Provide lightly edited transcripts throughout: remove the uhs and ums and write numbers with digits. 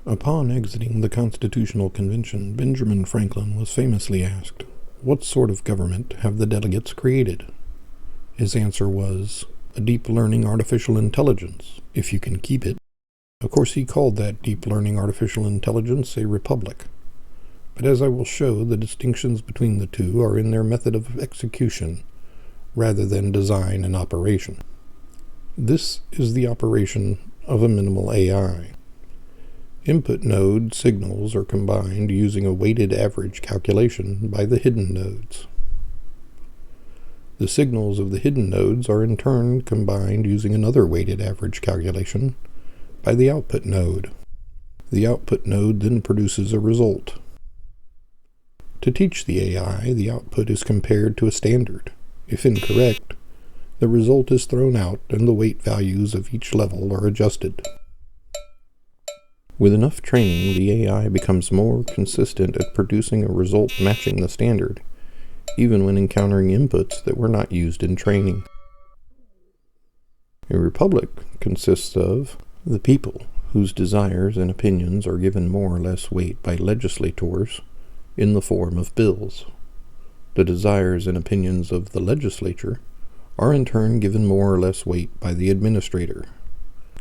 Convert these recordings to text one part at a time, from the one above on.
Upon exiting the Constitutional Convention, Benjamin Franklin was famously asked, "What sort of government have the delegates created?" His answer was, "A deep learning artificial intelligence, if you can keep it." Of course, he called that deep learning artificial intelligence a republic. But as I will show, the distinctions between the two are in their method of execution, rather than design and operation. This is the operation of a minimal AI. Input node signals are combined using a weighted average calculation by the hidden nodes. The signals of the hidden nodes are in turn combined using another weighted average calculation by the output node. The output node then produces a result. To teach the AI, the output is compared to a standard. If incorrect, the result is thrown out and the weight values of each level are adjusted. With enough training, the AI becomes more consistent at producing a result matching the standard, even when encountering inputs that were not used in training. A republic consists of the people, whose desires and opinions are given more or less weight by legislators in the form of bills. The desires and opinions of the legislature are in turn given more or less weight by the administrator.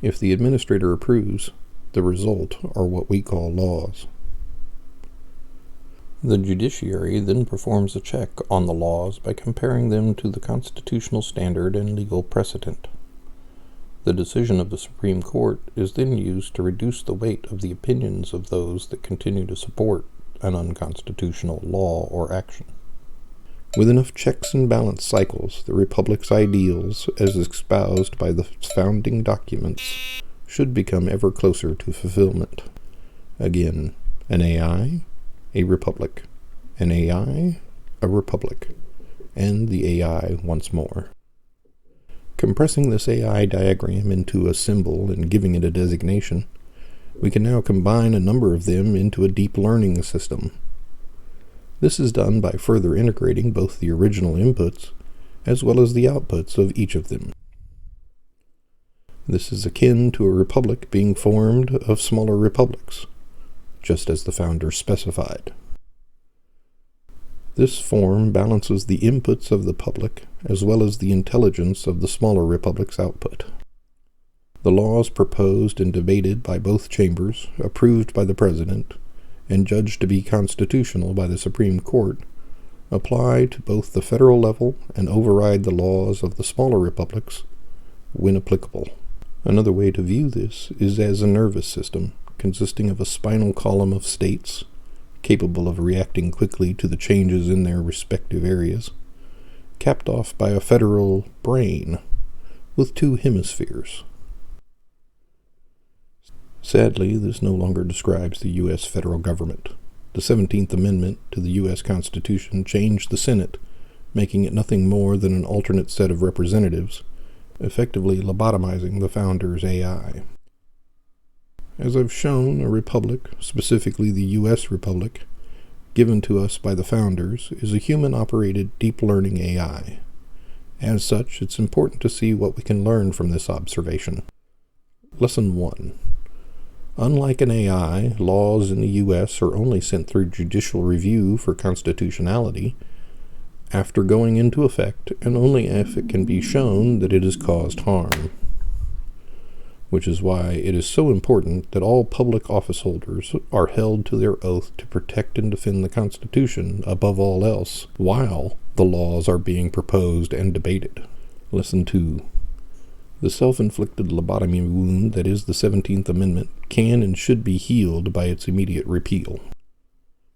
If the administrator approves, the result are what we call laws. The judiciary then performs a check on the laws by comparing them to the constitutional standard and legal precedent. The decision of the Supreme Court is then used to reduce the weight of the opinions of those that continue to support an unconstitutional law or action. With enough checks and balance cycles, the Republic's ideals, as espoused by the founding documents, should become ever closer to fulfillment. Again, an AI, a republic, an AI, a republic, and the AI once more. Compressing this AI diagram into a symbol and giving it a designation, we can now combine a number of them into a deep learning system. This is done by further integrating both the original inputs as well as the outputs of each of them. This is akin to a republic being formed of smaller republics, just as the founders specified. This form balances the inputs of the public as well as the intelligence of the smaller republic's output. The laws proposed and debated by both chambers, approved by the President, and judged to be constitutional by the Supreme Court, apply to both the federal level and override the laws of the smaller republics when applicable. Another way to view this is as a nervous system consisting of a spinal column of states, capable of reacting quickly to the changes in their respective areas, capped off by a federal brain with two hemispheres. Sadly, this no longer describes the U.S. federal government. The 17th Amendment to the U.S. Constitution changed the Senate, making it nothing more than an alternate set of representatives, effectively lobotomizing the founders' AI. As I've shown, a republic, specifically the U.S. Republic, given to us by the founders, is a human-operated deep learning AI. As such, it's important to see what we can learn from this observation. Lesson 1. Unlike an AI, laws in the U.S. are only sent through judicial review for constitutionality after going into effect, and only if it can be shown that it has caused harm. Which is why it is so important that all public office holders are held to their oath to protect and defend the Constitution above all else, while the laws are being proposed and debated. Lesson 2. The self-inflicted lobotomy wound that is the 17th Amendment can and should be healed by its immediate repeal.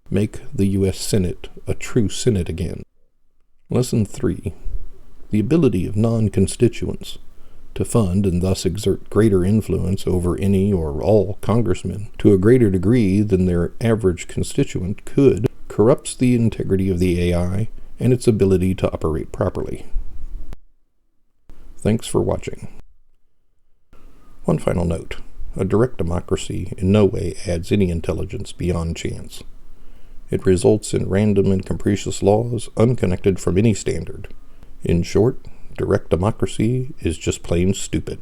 Make the U.S. Senate a true Senate again. Lesson 3. The ability of non-constituents to fund and thus exert greater influence over any or all congressmen to a greater degree than their average constituent could corrupts the integrity of the AI and its ability to operate properly. Thanks for watching. One final note. A direct democracy in no way adds any intelligence beyond chance. It results in random and capricious laws unconnected from any standard. In short, direct democracy is just plain stupid.